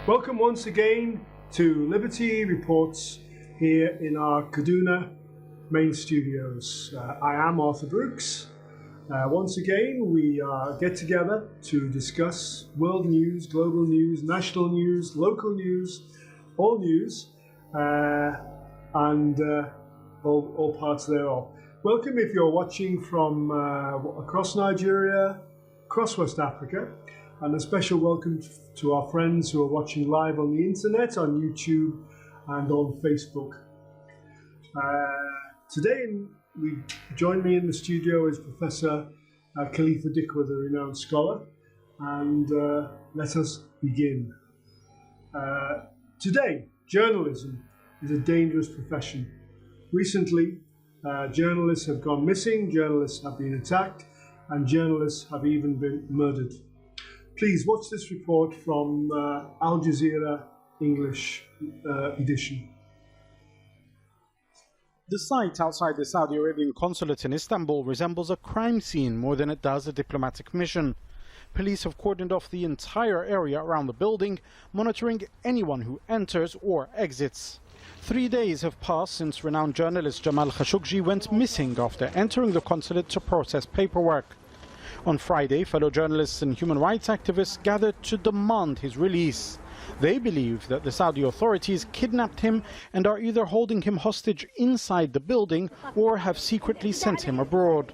Welcome once again to Liberty Reports here in our Kaduna main studios. I am Arthur Brooks. Once again, we get together to discuss world news, global news, national news, local news, all news, and all parts thereof. Welcome if you're watching from across Nigeria, across West Africa, and a special welcome to our friends who are watching live on the internet, on YouTube and on Facebook. Today, join me in the studio is Professor Khalifa Dikwa, the renowned scholar, and let us begin. Today, journalism is a dangerous profession. Recently, journalists have gone missing, journalists have been attacked, and journalists have even been murdered. Please watch this report from Al Jazeera English edition. The site outside the Saudi Arabian consulate in Istanbul resembles a crime scene more than it does a diplomatic mission. Police have cordoned off the entire area around the building, monitoring anyone who enters or exits. 3 days have passed since renowned journalist Jamal Khashoggi went missing after entering the consulate to process paperwork. On Friday, fellow journalists and human rights activists gathered to demand his release. They believe that the Saudi authorities kidnapped him and are either holding him hostage inside the building or have secretly sent him abroad.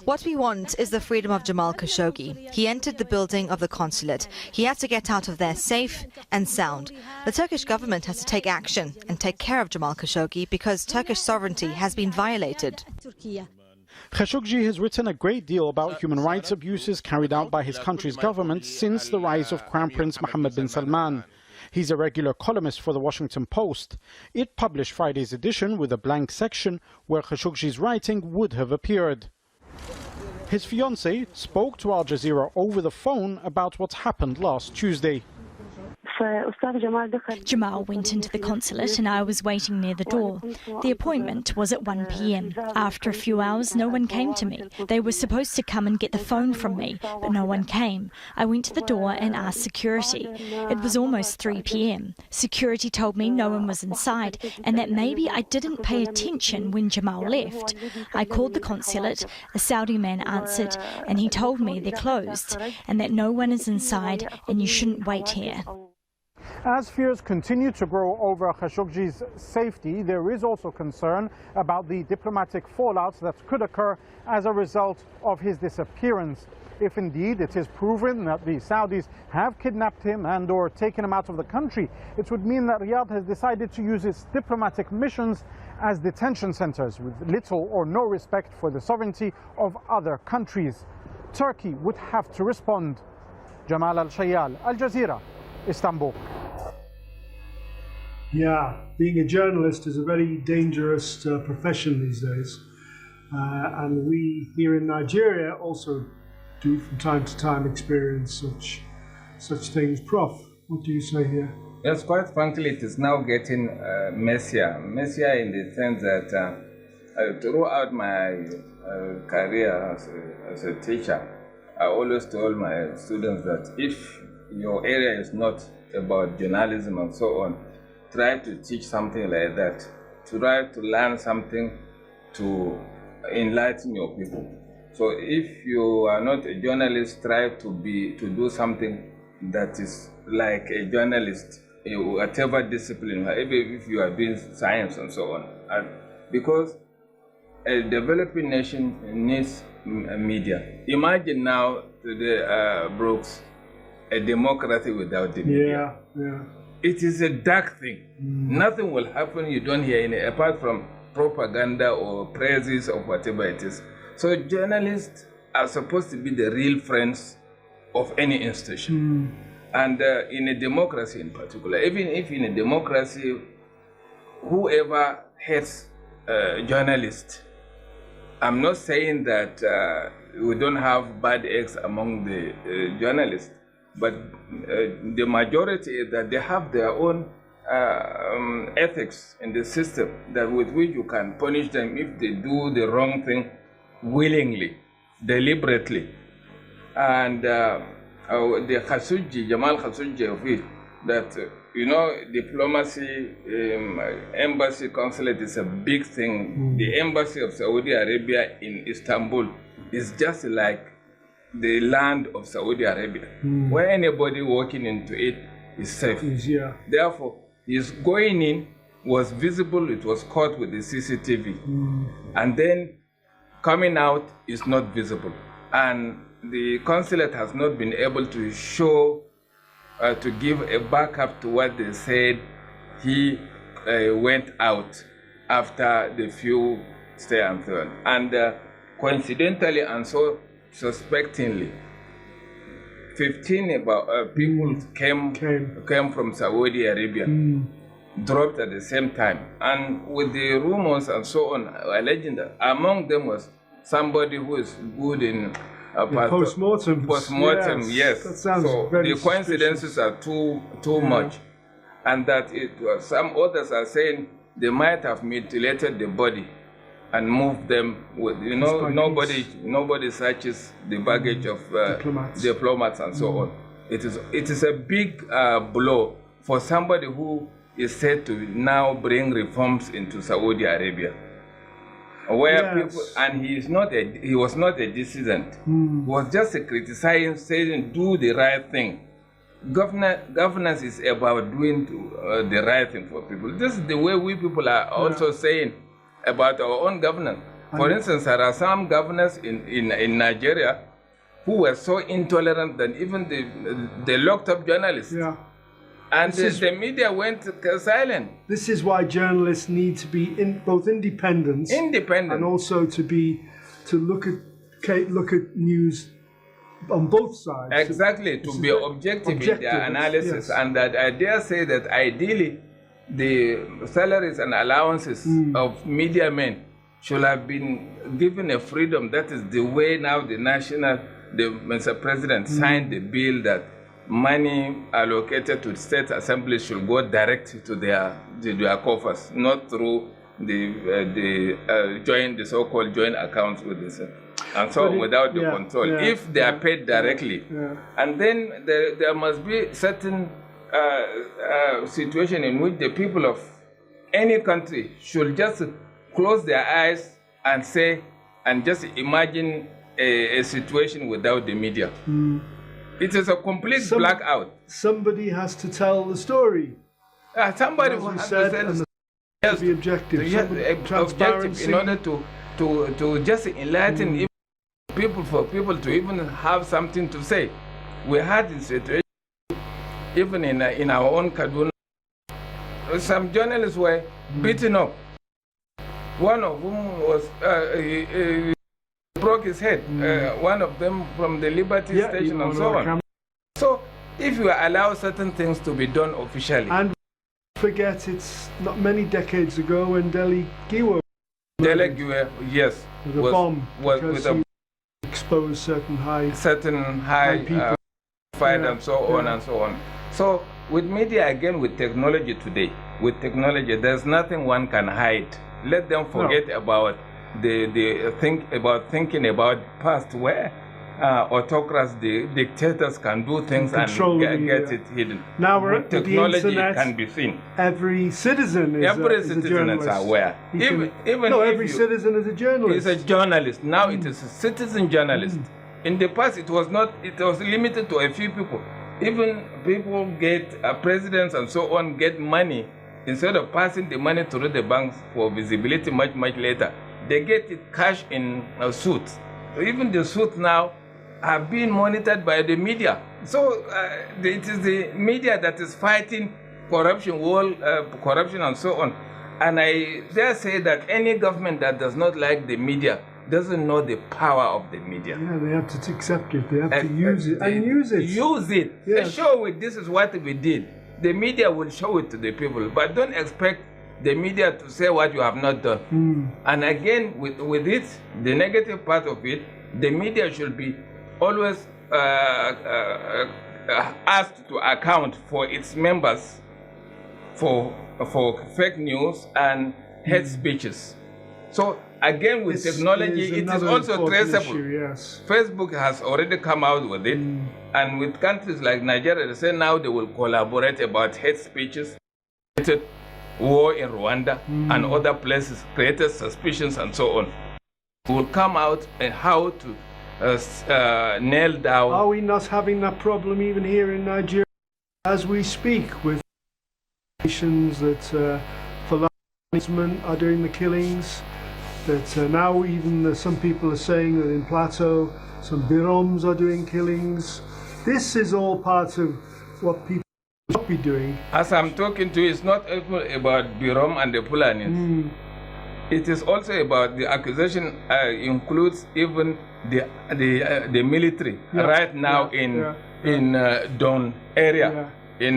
What we want is the freedom of Jamal Khashoggi. He entered the building of the consulate. He has to get out of there safe and sound. The Turkish government has to take action and take care of Jamal Khashoggi because Turkish sovereignty has been violated. Khashoggi has written a great deal about human rights abuses carried out by his country's government since the rise of Crown Prince Mohammed bin Salman. He's a regular columnist for the Washington Post. It published Friday's edition with a blank section where Khashoggi's writing would have appeared. His fiancée spoke to Al Jazeera over the phone about what happened last Tuesday. Jamal went into the consulate and I was waiting near the door. The appointment was at 1 p.m. After a few hours, no one came to me. They were supposed to come and get the phone from me, but no one came. I went to the door and asked security. It was almost 3 p.m. Security told me no one was inside and that maybe I didn't pay attention when Jamal left. I called the consulate, a Saudi man answered, and he told me they're closed and that no one is inside and you shouldn't wait here. As fears continue to grow over Khashoggi's safety, there is also concern about the diplomatic fallout that could occur as a result of his disappearance. If indeed it is proven that the Saudis have kidnapped him and or taken him out of the country, it would mean that Riyadh has decided to use its diplomatic missions as detention centers with little or no respect for the sovereignty of other countries. Turkey would have to respond. Jamal Al-Shayal, Al Jazeera, Istanbul. Yeah, being a journalist is a very dangerous profession these days. And we here in Nigeria also do from time to time experience such things. Prof, what do you say here? Yes, quite frankly, it is now getting messier. Messier in the sense that throughout my career as a teacher, I always told my students that if your area is not about journalism and so on, try to teach something like that. Try to learn something to enlighten your people. So if you are not a journalist, try to do something that is like a journalist, whatever discipline, even if you are doing science and so on. And because a developing nation needs media. Imagine now, Brooks, a democracy without the media. Yeah. It is a dark thing. Nothing will happen you don't hear any, apart from propaganda or praises or whatever it is. So journalists are supposed to be the real friends of any institution. And in a democracy in particular, even if in a democracy, whoever hates journalists, I'm not saying that we don't have bad eggs among the journalists, but the majority is that they have their own ethics in the system that with which you can punish them if they do the wrong thing willingly, deliberately. And the Khashoggi, Jamal Khashoggi of it, that, diplomacy, embassy, consulate is a big thing. The embassy of Saudi Arabia in Istanbul is just like the land of Saudi Arabia, where anybody walking into it is safe. Yeah. Therefore, his going in was visible, it was caught with the CCTV. And then coming out is not visible. And the consulate has not been able to show, to give a backup to what they said he went out after the few stay and so on. And coincidentally and so suspectingly, 15 people came from Saudi Arabia, dropped at the same time. And with the rumors and so on, alleging that among them was somebody who is good in post-mortem. Yes. That sounds so very the coincidences are too much. And that it was, some others are saying they might have mutilated the body and moved them with, nobody searches the baggage of diplomats and so on. It is a big blow for somebody who is said to now bring reforms into Saudi Arabia, where people, and he was not a dissident. He was just criticizing, saying do the right thing. Governance is about doing the right thing for people. This is the way we people are also saying about our own governance. For instance, there are some governors in Nigeria who were so intolerant that even they locked up journalists. Yeah. And the media went silent. This is why journalists need to be both independent, and also to look at news on both sides. Exactly, to be objective in their analysis. Yes. And that I dare say that ideally the salaries and allowances of media men should have been given a freedom. That is the way now the Mr. President signed the bill that money allocated to state assemblies should go direct to their coffers, not through the so-called joint accounts with this, and so without the control. If they are paid directly, and then there must be certain situation in which the people of any country should just close their eyes and say, and just imagine a situation without the media. It is a complete blackout. Somebody has to tell the story. Somebody who has to tell the story. To be objective. Objective in order to just enlighten people, for people to even have something to say. We had in situation, even in our own Kaduna, some journalists were beaten up. One of whom was broke his head. One of them from the Liberty Station and so on. So if you allow certain things to be done officially. And forget it's not many decades ago when Delhi Giwa, yes, with a bomb, with a exposed certain high people. Fight and so on and so on. So with media, again, with technology today, there's nothing one can hide. Let them forget about thinking about past where autocrats, the dictators can do things and get it hidden. Now we're with technology, it can be seen. Every citizen is aware. Every citizen is a journalist. Is a journalist. Now it is a citizen journalist. In the past, it was not. It was limited to a few people. Even people get presidents and so on get money. Instead of passing the money through the banks for visibility much later, they get it cash in suits. Even the suits now are being monitored by the media. So it is the media that is fighting corruption and so on. And I dare say that any government that does not like the media doesn't know the power of the media. Yeah, they have to accept it. They have to use it. Use it. Yes. Show it. This is what we did. The media will show it to the people, but don't expect the media to say what you have not done. And again, with it, the negative part of it, the media should be always asked to account for its members for fake news and hate speeches. So again, with technology, it is also traceable. Issue, yes. Facebook has already come out with it, and with countries like Nigeria, they say now they will collaborate about hate speeches, war in Rwanda and other places, created suspicions and so on. We will come out and how to nail down. Are we not having that problem even here in Nigeria as we speak, with nations that policemen are doing the killings? That now even some people are saying that in Plateau, some Biroms are doing killings. This is all part of what people should be doing. As I'm talking to you, it's not about Birom and the Fulanis. It is also about the accusation includes even the military right now in Don area, in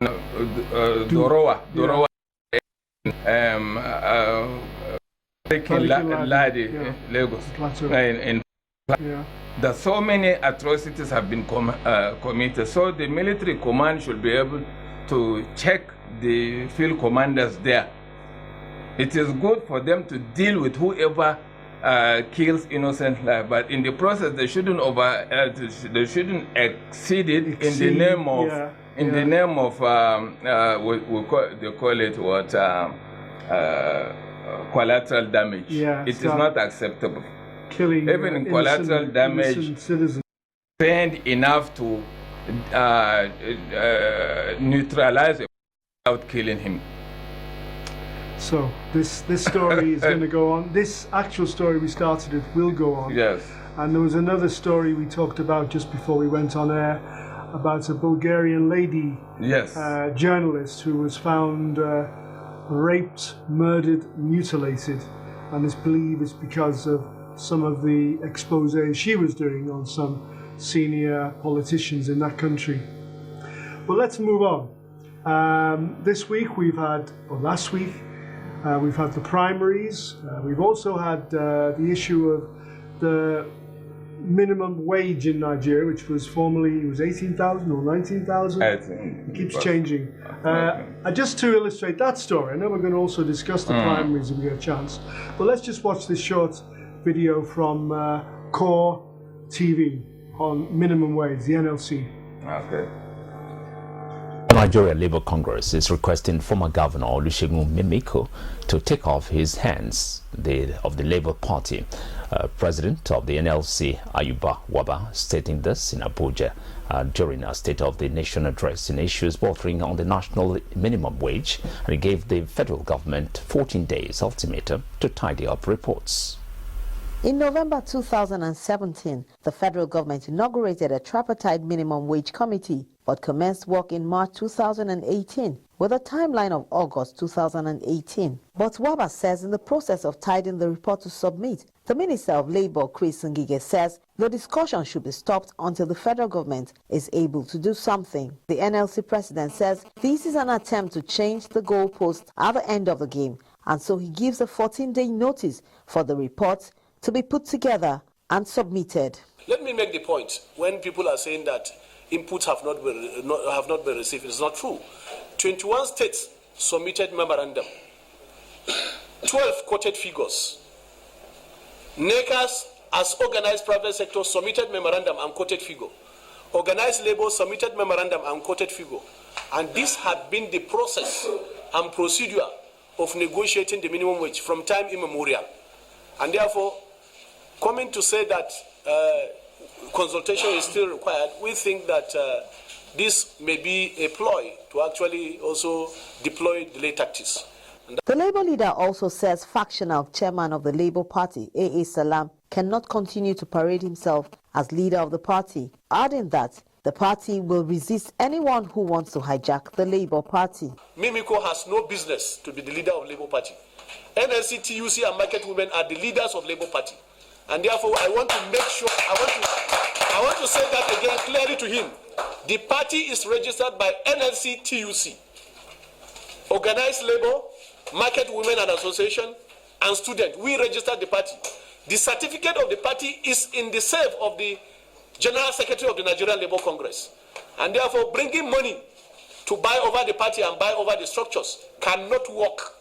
Dorowa, Lagos. That so many atrocities have been committed. So the military command should be able to check the field commanders there. It is good for them to deal with whoever kills innocent life, but in the process they shouldn't they shouldn't exceed it in the name of the name of they call it what collateral damage. It is not acceptable. Killing even in collateral damage, trained enough to neutralize it without killing him. So this story is going to go on. This actual story we started with will go on. Yes. And there was another story we talked about just before we went on air about a Bulgarian lady, journalist, who was found raped, murdered, mutilated, and it's believed it's because of some of the exposés she was doing on some senior politicians in that country. Well, let's move on. This week we've had, or last week, we've had the primaries. We've also had the issue of the minimum wage in Nigeria, which was formerly, it was 18,000 or 19,000. It keeps changing. Just to illustrate that story, I know we're going to also discuss the primaries if we get a chance, but let's just watch this short video from Core TV on minimum wage, the NLC. Okay. The Nigeria Labour Congress is requesting former Governor Olusegun Mimiko to take off his hands of the Labour Party. President of the NLC, Ayuba Waba, stating this in Abuja during a State of the Nation address in issues bordering on the national minimum wage, and he gave the federal government 14 days ultimatum to tidy up reports. In November 2017, the federal government inaugurated a tripartite minimum wage committee, but commenced work in March 2018 with a timeline of August 2018. But Waba says in the process of tidying the report to submit, the Minister of Labour, Chris Ngige, says the discussion should be stopped until the federal government is able to do something. The NLC president says this is an attempt to change the goalpost at the end of the game, and so he gives a 14-day notice for the report to be put together and submitted. Let me make the point. When people are saying that inputs have not been received, it's not true. 21 states submitted memorandum. 12 quoted figures. NECAS, as organized private sector, submitted memorandum and quoted figure. Organized labor submitted memorandum and quoted figure. And this had been the process and procedure of negotiating the minimum wage from time immemorial. And therefore, coming to say that consultation is still required, we think that this may be a ploy to actually also deploy delay tactics. The Labour leader also says factional chairman of the Labour Party, A.A. Salam, cannot continue to parade himself as leader of the party, adding that the party will resist anyone who wants to hijack the Labour Party. Mimiko has no business to be the leader of Labour Party. NLC, TUC and market women are the leaders of Labour Party. And therefore, I want to make sure, I want to say that again clearly to him. The party is registered by NLC, TUC, Organized Labour, Market Women and Association, and Student. We registered the party. The certificate of the party is in the safe of the General Secretary of the Nigerian Labour Congress. And therefore, bringing money to buy over the party and buy over the structures cannot work.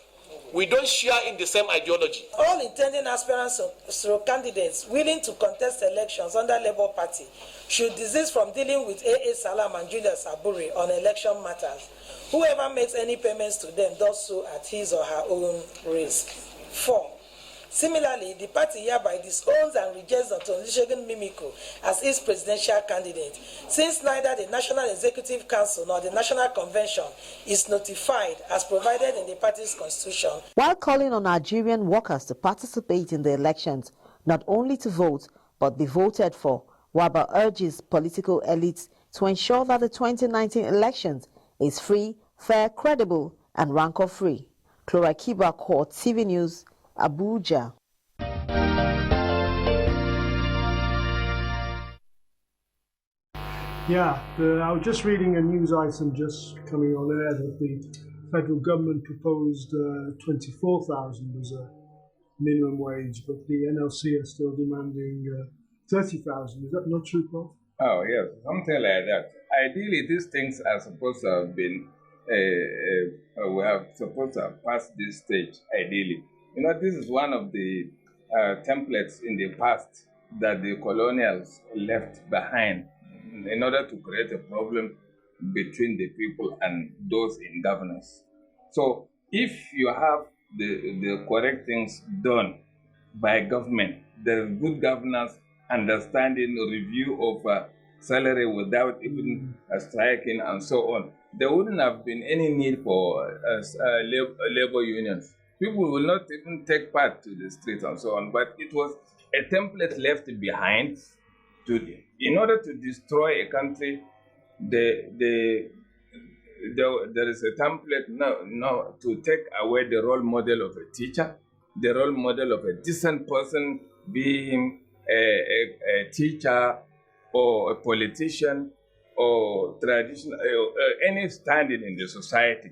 We don't share in the same ideology. All intending aspirants or candidates willing to contest elections under Labour Party should desist from dealing with A.A. Salam and Julius Aburi on election matters. Whoever makes any payments to them does so at his or her own risk. 4. Similarly, the party hereby disowns and rejects Dr. Olusegun Mimiko as its presidential candidate, since neither the National Executive Council nor the National Convention is notified as provided in the party's constitution. While calling on Nigerian workers to participate in the elections, not only to vote, but be voted for, Waba urges political elites to ensure that the 2019 elections is free, fair, credible, and rancor-free. Clara Kiba Court, TV News, Abuja. Yeah, I was just reading a news item just coming on air that the federal government proposed 24,000 as a minimum wage, but the NLC are still demanding 30,000. Is that not true, Prof? Oh, yes, something like that. Ideally, these things are supposed to have been, we have supposed to have passed this stage, ideally. You know, this is one of the templates in the past that the colonials left behind in order to create a problem between the people and those in governance. So if you have the correct things done by government, there's good governance, understanding, review of salary without even striking and so on, there wouldn't have been any need for labor unions. People will not even take part to the streets and so on, but it was a template left behind. In order to destroy a country, there is a template now to take away the role model of a teacher, the role model of a decent person, being a teacher or a politician or traditional, any standing in the society.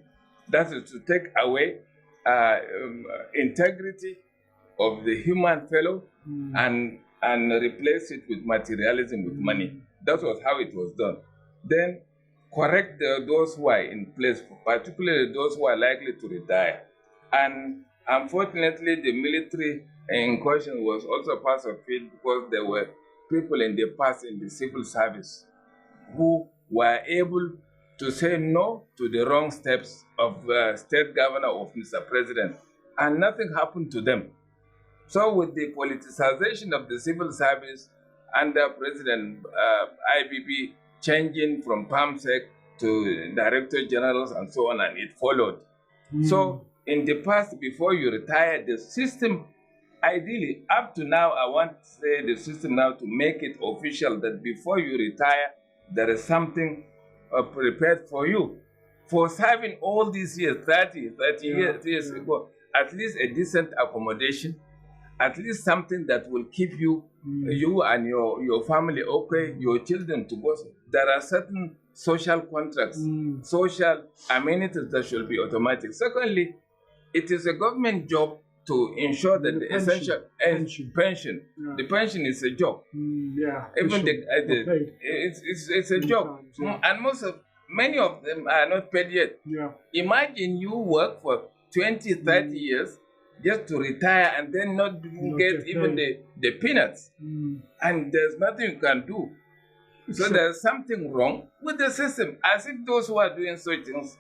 That is to take away integrity of the human fellow and replace it with materialism, with money. That was how it was done. Then correct those who are in place, particularly those who are likely to retire. And unfortunately, the military incursion was also part of it, because there were people in the past in the civil service who were able to say no to the wrong steps of state governor of Mr. President, and nothing happened to them. So with the politicization of the civil service under President IBB changing from PAMSEC to Director Generals and so on, and it followed. So in the past, before you retire, the system, ideally, up to now, I want to say the system now to make it official that before you retire, there is something prepared for you. For serving all these years, 30 years ago, at least a decent accommodation, at least something that will keep you, you and your family okay, your children to go. There are certain social contracts, social amenities that should be automatic. Secondly, it is a government job to ensure that the essential pension. The pension is a job. Even it's a job, and many of them are not paid yet. Imagine you work for 20, 30 years just to retire and then not get even the peanuts, and there's nothing you can do. So there's something wrong with the system, as if those who are doing such things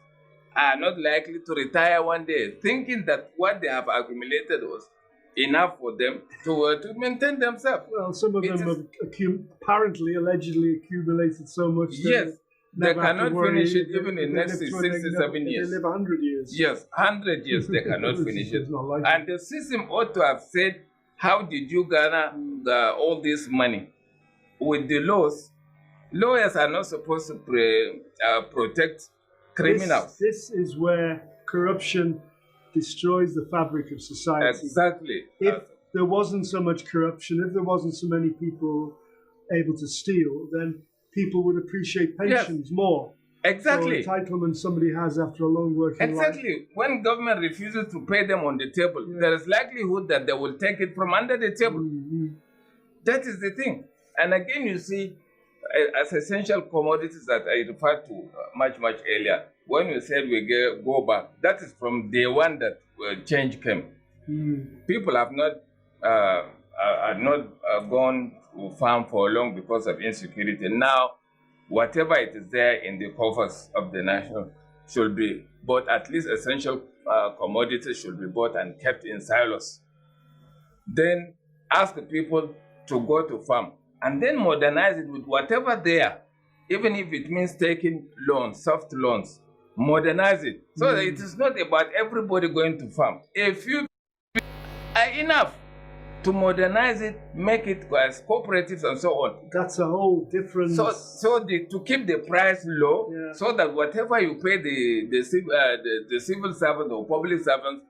are not likely to retire one day, thinking that what they have accumulated was enough for them to maintain themselves. Well, some of them have apparently, allegedly accumulated so much. Yes, they cannot finish it even in the next 67 years. They live 100 years. Yes, 100 years they cannot finish it. And the system ought to have said, how did you garner all this money? With the laws, lawyers are not supposed to protect criminals. This is where corruption destroys the fabric of society. Exactly. If there wasn't so much corruption, if there wasn't so many people able to steal, then people would appreciate pensions more. Exactly. So entitlement somebody has after a long working life. Exactly. When government refuses to pay them on the table, there is likelihood that they will take it from under the table. That is the thing. And again, you see, as essential commodities that I referred to much earlier, when we said we go back, that is from day one that change came. People have not gone to farm for long because of insecurity. Now, whatever it is there in the coffers of the nation should be bought. At least essential commodities should be bought and kept in silos. Then ask the people to go to farm and then modernize it with whatever there, even if it means taking loans, soft loans, modernize it so that it is not about everybody going to farm. A few people are enough to modernize it, make it as cooperatives and so on. That's a whole different. To keep the price low, so that whatever you pay the civil servant or public servants,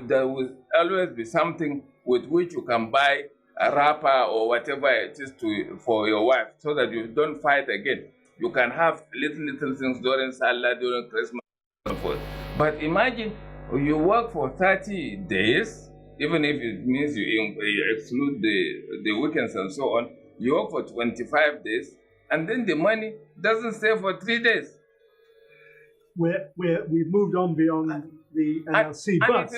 there will always be something with which you can buy a wrapper or whatever it is for your wife, so that you don't fight again. You can have little things during Salah, during Christmas, and so forth. But imagine you work for 30 days, even if it means you exclude the weekends and so on. You work for 25 days, and then the money doesn't stay for 3 days. We've moved on beyond the NLC, but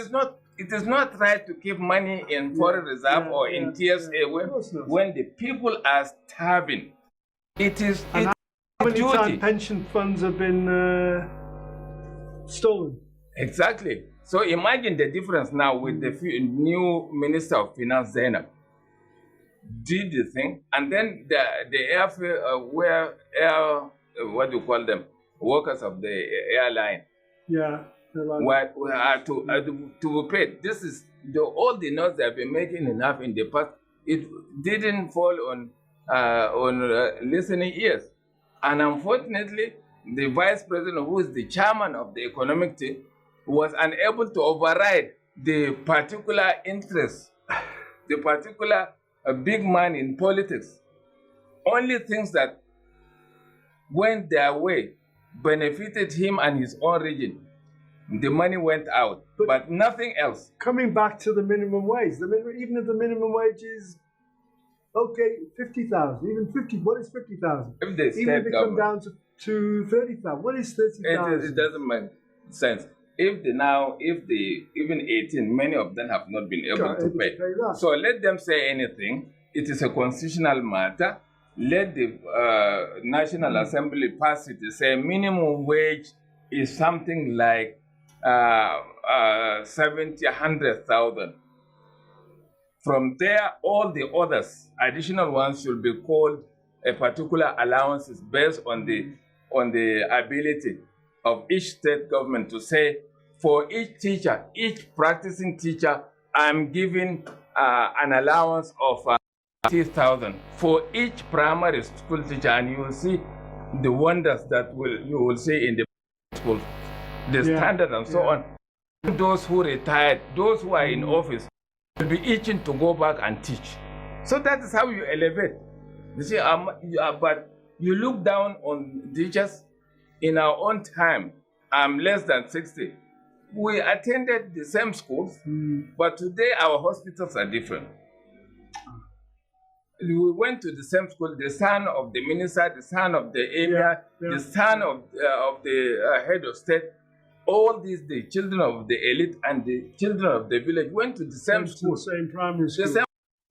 it is not right to keep money in foreign reserve or in TSA when the people are starving. It is how many times pension funds have been stolen? Exactly. So imagine the difference now with the new Minister of Finance, Zainab. Did the thing, and then the what do you call them? Workers of the airline. Were to be paid. This is all the notes they have been making enough in the past. It didn't fall on listening ears, and unfortunately, the vice president, who is the chairman of the economic team, was unable to override the particular interest, the particular big man in politics. Only things that went their way benefited him and his own region. The money went out, but nothing else. Coming back to the minimum wage, even if the minimum wage is, okay, 50,000, even 50, what is 50,000? If the even if it comes down to 30,000, what is 30,000? It doesn't make sense. Even 18, many of them have not been able to pay. So let them say anything. It is a constitutional matter. Let the National Assembly pass it to say minimum wage is something like 70, 100,000. From there, all the others, additional ones, should be called a particular allowances based on the ability of each state government to say, for each teacher, each practicing teacher, I'm giving an allowance of 30,000 for each primary school teacher, and you will see the wonders that you will see in the schools, the standard and so on. Those who retired, those who are in office, will be itching to go back and teach. So that is how you elevate. You see, but you look down on teachers. In our own time, I'm less than 60. We attended the same schools, but today our hospitals are different. We went to the same school, the son of the minister, the son of the emir, the son of the head of state. All these, the children of the elite and the children of the village went to the same school. The same primary school. The same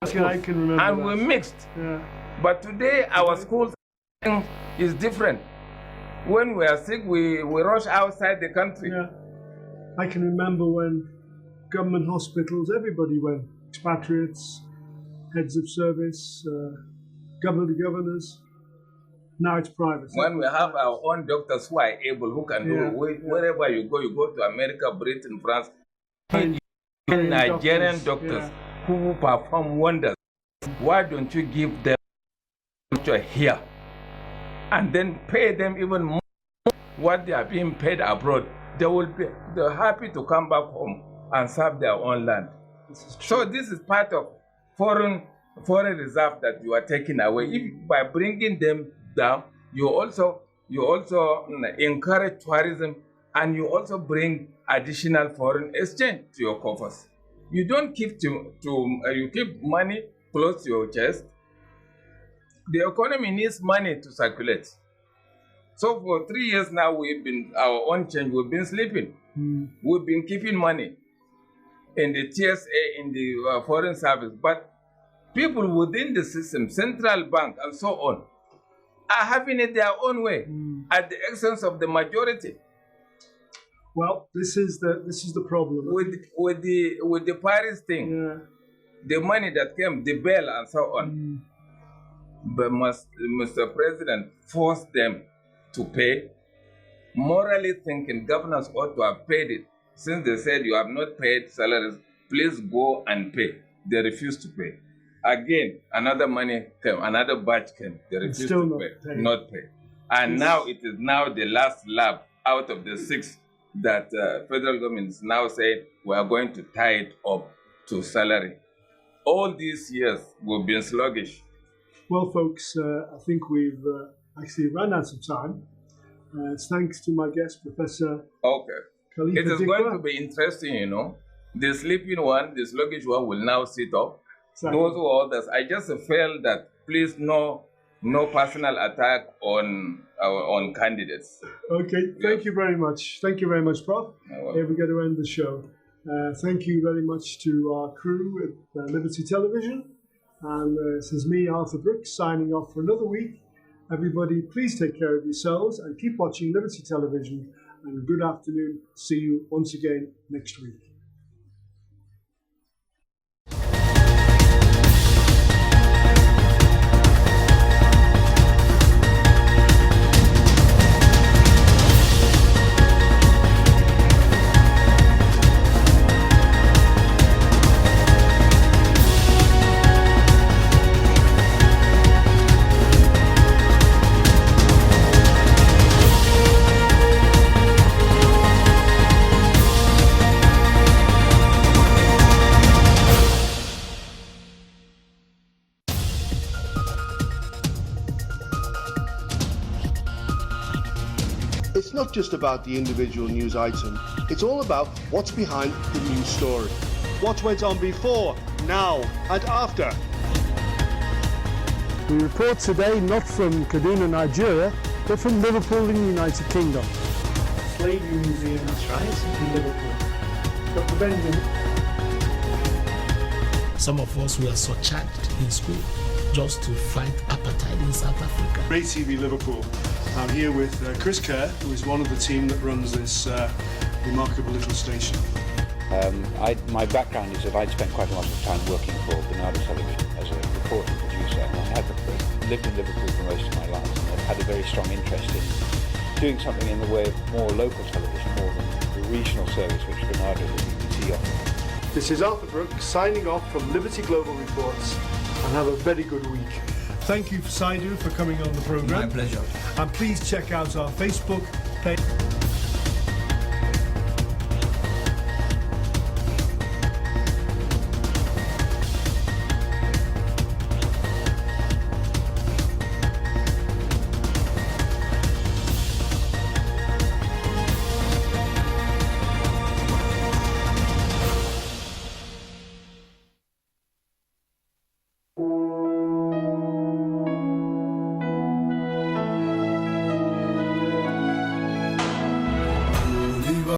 school. I can remember and we mixed. But today our schools is different. When we are sick, we rush outside the country. I can remember when government hospitals, everybody went. Expatriates, heads of service, governors. Now it's private. When we have our own doctors who are able, who can do it, wherever you go to America, Britain, France, Nigerian doctors who perform wonders. Why don't you give them here and then pay them even more what they are being paid abroad? They're happy to come back home and serve their own land. So this is part of foreign reserve that you are taking away. If by bringing them down, you also encourage tourism, and you also bring additional foreign exchange to your coffers. You don't keep you keep money close to your chest. The economy needs money to circulate. So for 3 years now, we've been sleeping. We've been keeping money. in the TSA, in the Foreign Service, but people within the system, central bank and so on, are having it their own way at the expense of the majority. Well, this is the problem with the Paris thing. Yeah. The money that came, the bail and so on. But Mr. President forced them to pay. Morally thinking, governors ought to have paid it. Since they said you have not paid salaries, please go and pay. They refused to pay. Again, another money came, another batch came. They refused to pay, not pay. And now it is now the last lap out of the 6 that federal government is now saying we are going to tie it up to salary. All these years we've been sluggish. Well, folks, I think we've actually run out of time. Thanks to my guest, Professor. Okay. Khalifa It is Dikwa. going to be interesting, you know. The sleeping one, the sluggish one will now sit up. Exactly. Those who are others, I just felt that please no personal attack on candidates. Okay, thank you very much. Thank you very much, Prof. Here we're going to end the show. Thank you very much to our crew at Liberty Television. And this is me, Arthur Brooks, signing off for another week. Everybody, please take care of yourselves and keep watching Liberty Television. And good afternoon. See you once again next week. It's not just about the individual news item, it's all about what's behind the news story. What went on before, now and after. We report today not from Kaduna, Nigeria, but from Liverpool in the United Kingdom. Slavery Museum, that's right, in Liverpool. Dr. Benjamin. Some of us were surcharged in school just to fight apartheid in South Africa. Great TV Liverpool. I'm here with Chris Kerr, who is one of the team that runs this remarkable little station. My background is that I'd spent quite a lot of time working for Bernardo Television as a reporter and producer, and I have lived in Liverpool for most of my life, and I've had a very strong interest in doing something in the way of more local television, more than the regional service which Bernardo and the BBC offer. This is Arthur Brooks signing off from Liberty Global Reports, and have a very good week. Thank you, Saidu, for coming on the programme. My pleasure. And please check out our Facebook page.